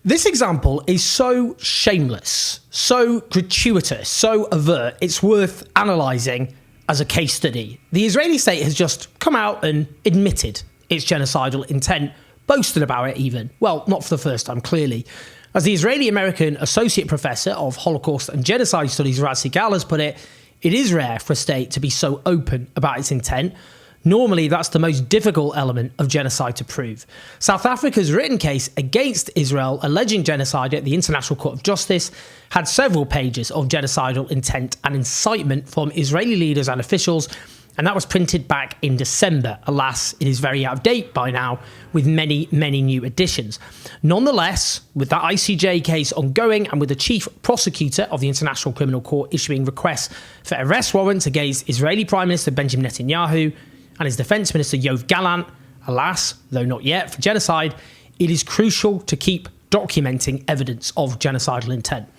This example is so shameless, so gratuitous, so overt, it's worth analysing as a case study. The Israeli state has just come out and admitted its genocidal intent, boasted about it even. Well, not for the first time, clearly. As the Israeli-American Associate Professor of Holocaust and Genocide Studies, Genocidal, has put it, it is rare for a state to be so open about its intent. Normally, that's the most difficult element of genocide to prove. South Africa's written case against Israel alleging genocide at the International Court of Justice had several pages of genocidal intent and incitement from Israeli leaders and officials, and that was printed back in December. Alas, it is very out of date by now, with many, many new additions. Nonetheless, with that ICJ case ongoing and with the chief prosecutor of the International Criminal Court issuing requests for arrest warrants against Israeli Prime Minister Benjamin Netanyahu and his Defence Minister Yoav Gallant, alas, though not yet, for genocide, it is crucial to keep documenting evidence of genocidal intent.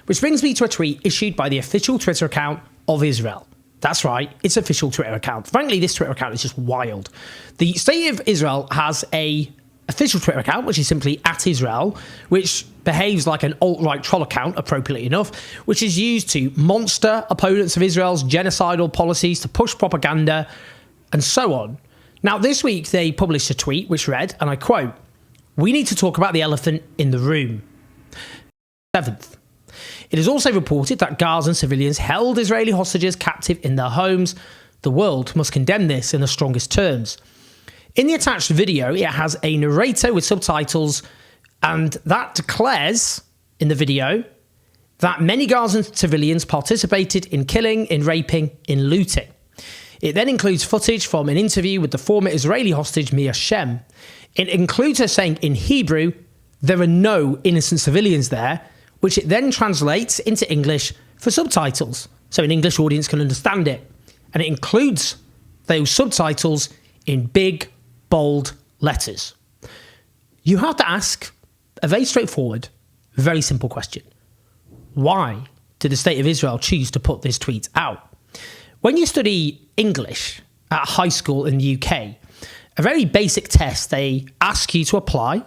Which brings me to a tweet issued by the official Twitter account of Israel. That's right, its official Twitter account. Frankly, this Twitter account is just wild. The State of Israel has an official Twitter account, which is simply @Israel, which behaves like an alt-right troll account, appropriately enough, which is used to monster opponents of Israel's genocidal policies, to push propaganda, and so on. Now, this week they published a tweet which read, and I quote, "We need to talk about the elephant in the room." 7th. It is also reported that Gazan civilians held Israeli hostages captive in their homes. The world must condemn this in the strongest terms. In the attached video, it has a narrator with subtitles, and that declares in the video that many Gazan civilians participated in killing, in raping, in looting. It then includes footage from an interview with the former Israeli hostage Mia Shem. It includes her saying in Hebrew, "There are no innocent civilians there," which it then translates into English for subtitles, so an English audience can understand it. And it includes those subtitles in big, bold letters. You have to ask a very straightforward, very simple question. Why did the State of Israel choose to put this tweet out? When you study English at high school in the UK, a very basic test they ask you to apply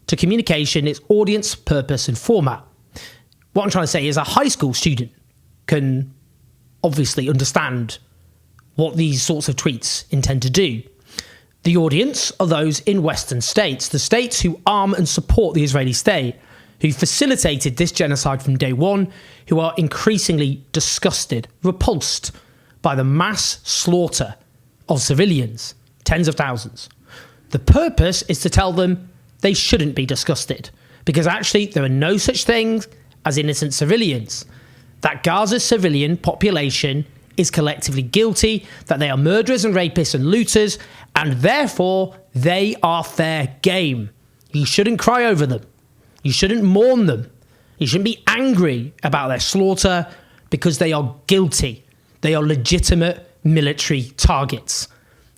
to communication is audience, purpose, and format. What I'm trying to say is a high school student can obviously understand what these sorts of tweets intend to do. The audience are those in Western states, the states who arm and support the Israeli state, who facilitated this genocide from day one, who are increasingly disgusted, repulsed by the mass slaughter of civilians, tens of thousands. The purpose is to tell them they shouldn't be disgusted, because actually there are no such things as innocent civilians, that Gaza's civilian population is collectively guilty, that they are murderers and rapists and looters, and therefore they are fair game. You shouldn't cry over them. You shouldn't mourn them. You shouldn't be angry about their slaughter, because they are guilty. They are legitimate military targets.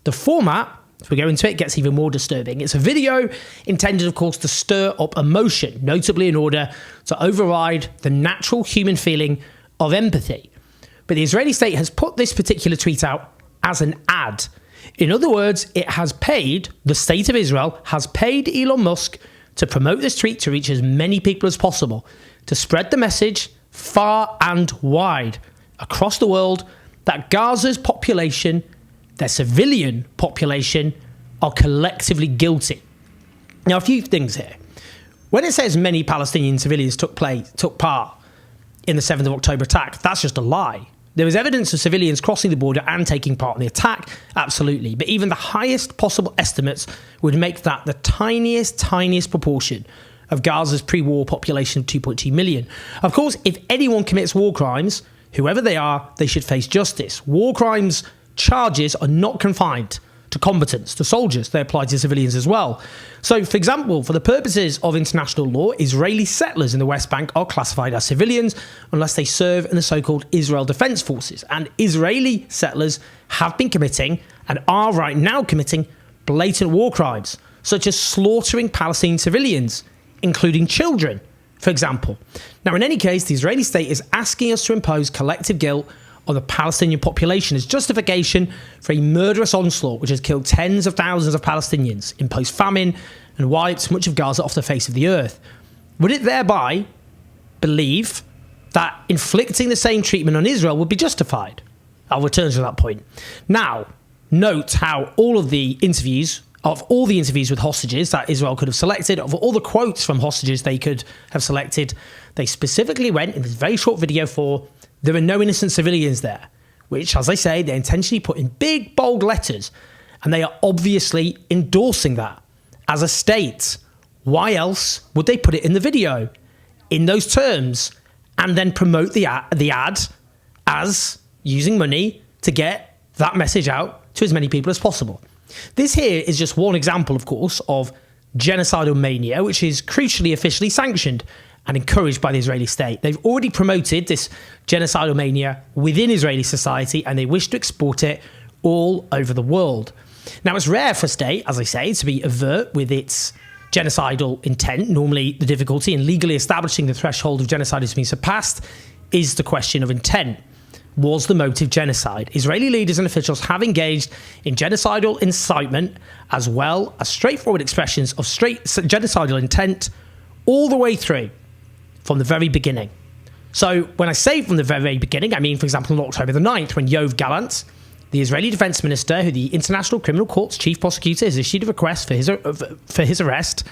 The format, as we go into it, gets even more disturbing. It's a video intended, of course, to stir up emotion, notably in order to override the natural human feeling of empathy. But the Israeli state has put this particular tweet out as an ad. In other words, the State of Israel has paid Elon Musk to promote this tweet to reach as many people as possible, to spread the message far and wide across the world that Gaza's population, their civilian population, are collectively guilty. Now, a few things here. When it says many Palestinian civilians took part in the 7th of October attack, that's just a lie. There was evidence of civilians crossing the border and taking part in the attack, absolutely. But even the highest possible estimates would make that the tiniest proportion of Gaza's pre-war population of 2.2 million. Of course, if anyone commits war crimes, whoever they are, they should face justice. War crimes charges are not confined to combatants, to soldiers. They apply to civilians as well. So, for example, for the purposes of international law, Israeli settlers in the West Bank are classified as civilians unless they serve in the so-called Israel Defense Forces. And Israeli settlers have been committing, and are right now committing, blatant war crimes, such as slaughtering Palestinian civilians, including children, for example. Now, in any case, the Israeli state is asking us to impose collective guilt on the Palestinian population as justification for a murderous onslaught which has killed tens of thousands of Palestinians, imposed famine, and wiped much of Gaza off the face of the earth. would it thereby believe that inflicting the same treatment on Israel would be justified? I'll return to that point. Now, note how all the interviews with hostages that Israel could have selected, of all the quotes from hostages they could have selected, they specifically went in this very short video for, there are no innocent civilians there, which, as I say, they intentionally put in big, bold letters, and they are obviously endorsing that as a state. Why else would they put it in the video in those terms and then promote the ad as using money to get that message out to as many people as possible? This here is just one example, of course, of genocidal mania, which is crucially officially sanctioned and encouraged by the Israeli state. They've already promoted this genocidal mania within Israeli society, and they wish to export it all over the world. Now, it's rare for a state, as I say, to be overt with its genocidal intent. Normally, the difficulty in legally establishing the threshold of genocide has been surpassed is the question of intent. Was the motive genocide? Israeli leaders and officials have engaged in genocidal incitement as well as straightforward expressions of genocidal intent all the way through from the very beginning. So when I say from the very beginning, I mean, for example, on October the 9th, when Yoav Gallant, the Israeli defense minister, who the International Criminal Court's chief prosecutor has issued a request for his arrest,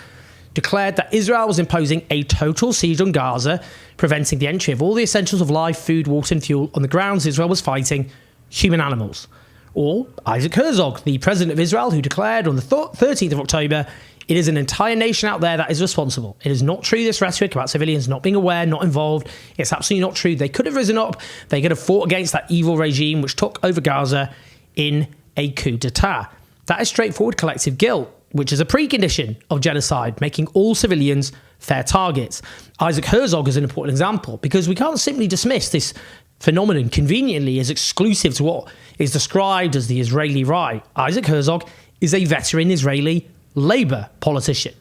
declared that Israel was imposing a total siege on Gaza, preventing the entry of all the essentials of life, food, water and fuel on the grounds Israel was fighting human animals. Or Isaac Herzog, the president of Israel, who declared on the 13th of October, it is an entire nation out there that is responsible. It is not true, this rhetoric about civilians not being aware, not involved. It's absolutely not true. They could have risen up. They could have fought against that evil regime which took over Gaza in a coup d'etat. That is straightforward collective guilt, which is a precondition of genocide, making all civilians fair targets. Isaac Herzog is an important example because we can't simply dismiss this phenomenon conveniently as exclusive to what is described as the Israeli right. Isaac Herzog is a veteran Israeli Labour politician.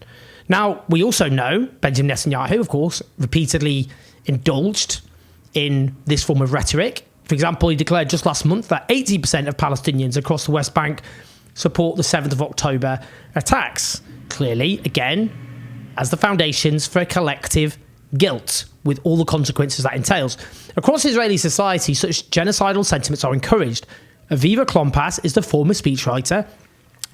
Now, we also know Benjamin Netanyahu, of course, repeatedly indulged in this form of rhetoric. For example, he declared just last month that 80% of Palestinians across the West Bank support the 7th of October attacks. Clearly, again, as the foundations for a collective guilt with all the consequences that entails. Across Israeli society, such genocidal sentiments are encouraged. Aviva Klompas is the former speechwriter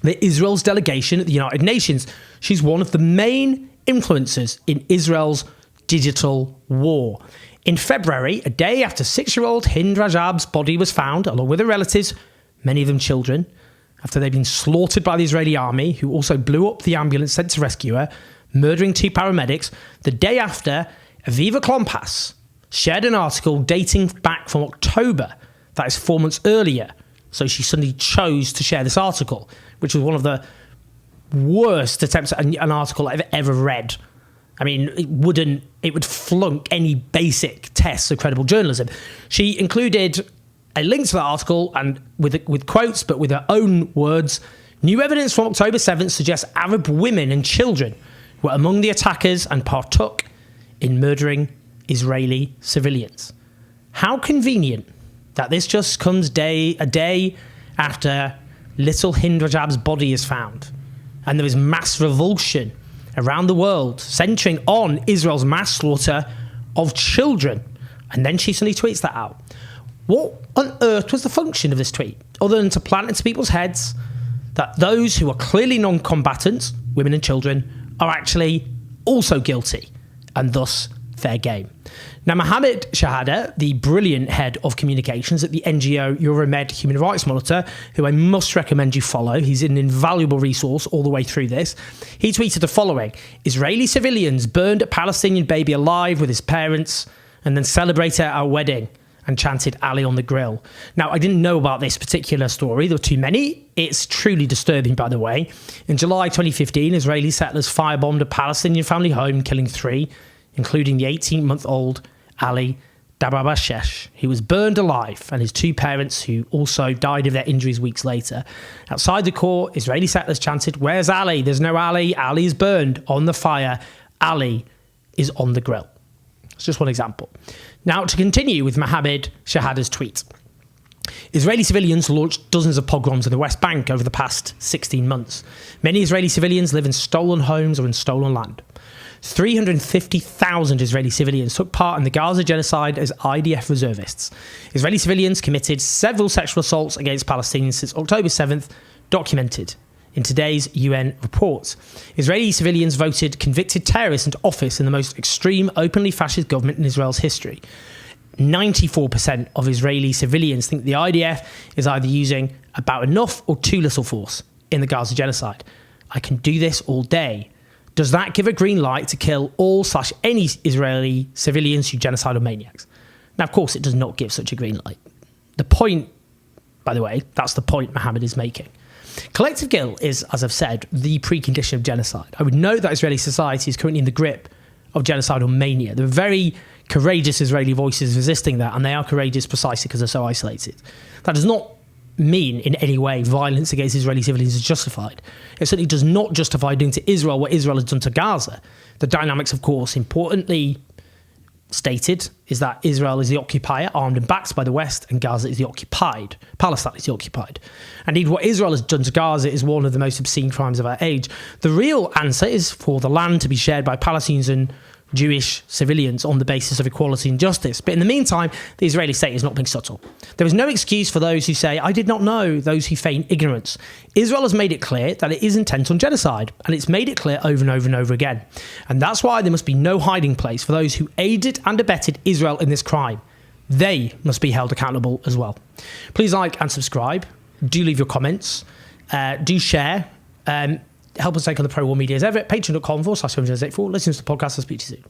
the Israel's delegation at the United Nations. She's one of the main influencers in Israel's digital war. In February, a day after 6-year-old Hind Rajab's body was found, along with her relatives, many of them children, after they'd been slaughtered by the Israeli army, who also blew up the ambulance sent to rescue her, murdering 2 paramedics, the day after, Aviva Klompas shared an article dating back from October, that is 4 months earlier. So she suddenly chose to share this article, which was one of the worst attempts at an article I've ever read. I mean, it would flunk any basic tests of credible journalism. She included a link to that article and with quotes, but with her own words. New evidence from October 7th suggests Arab women and children were among the attackers and partook in murdering Israeli civilians. How convenient that this just comes a day after little Hind Rajab's body is found. And there is mass revulsion around the world centering on Israel's mass slaughter of children. And then she suddenly tweets that out. What on earth was the function of this tweet, other than to plant into people's heads that those who are clearly non-combatants, women and children, are actually also guilty and thus fair game? Now, Mohammed Shahada, the brilliant head of communications at the NGO Euromed Human Rights Monitor, who I must recommend you follow, he's an invaluable resource all the way through this, he tweeted the following: Israeli civilians burned a Palestinian baby alive with his parents and then celebrated at our wedding and chanted Ali on the grill. Now, I didn't know about this particular story. There were too many. It's truly disturbing, by the way. In July 2015, Israeli settlers firebombed a Palestinian family home, killing 3, including the 18-month-old Ali Dababashesh, who was burned alive, and his 2 parents, who also died of their injuries weeks later. Outside the court, Israeli settlers chanted, "Where's Ali? There's no Ali. Ali is burned on the fire. Ali is on the grill." It's just one example. Now, to continue with Mohammed Shahada's tweet. Israeli civilians launched dozens of pogroms in the West Bank over the past 16 months. Many Israeli civilians live in stolen homes or in stolen land. 350,000 Israeli civilians took part in the Gaza genocide as IDF reservists. Israeli civilians committed several sexual assaults against Palestinians since October 7th, documented in today's UN reports. Israeli civilians voted convicted terrorists into office in the most extreme, openly fascist government in Israel's history. 94% of Israeli civilians think the IDF is either using about enough or too little force in the Gaza genocide. I can do this all day. Does that give a green light to kill all/any Israeli civilians who genocidal maniacs? Now, of course, it does not give such a green light. The point, by the way, that's the point Mohammed is making. Collective guilt is, as I've said, the precondition of genocide. I would note that Israeli society is currently in the grip of genocidal mania. There are very courageous Israeli voices resisting that, and they are courageous precisely because they're so isolated. That does not mean in any way violence against Israeli civilians is justified. It certainly does not justify doing to Israel what Israel has done to Gaza. The dynamics, of course, importantly stated, is that Israel is the occupier, armed and backed by the West, and Gaza is the occupied. Palestine is the occupied. Indeed, what Israel has done to Gaza is one of the most obscene crimes of our age. The real answer is for the land to be shared by Palestinians and Jewish civilians on the basis of equality and justice. But in the meantime, the Israeli state is not being subtle. There is no excuse for those who say, I did not know, those who feign ignorance. Israel has made it clear that it is intent on genocide, and it's made it clear over and over and over again. And that's why there must be no hiding place for those who aided and abetted Israel in this crime. They must be held accountable as well. Please like and subscribe. Do leave your comments. Do share. Help us take on the pro-war media as ever at patreon.com/784. Listen to the podcast. I'll speak to you soon.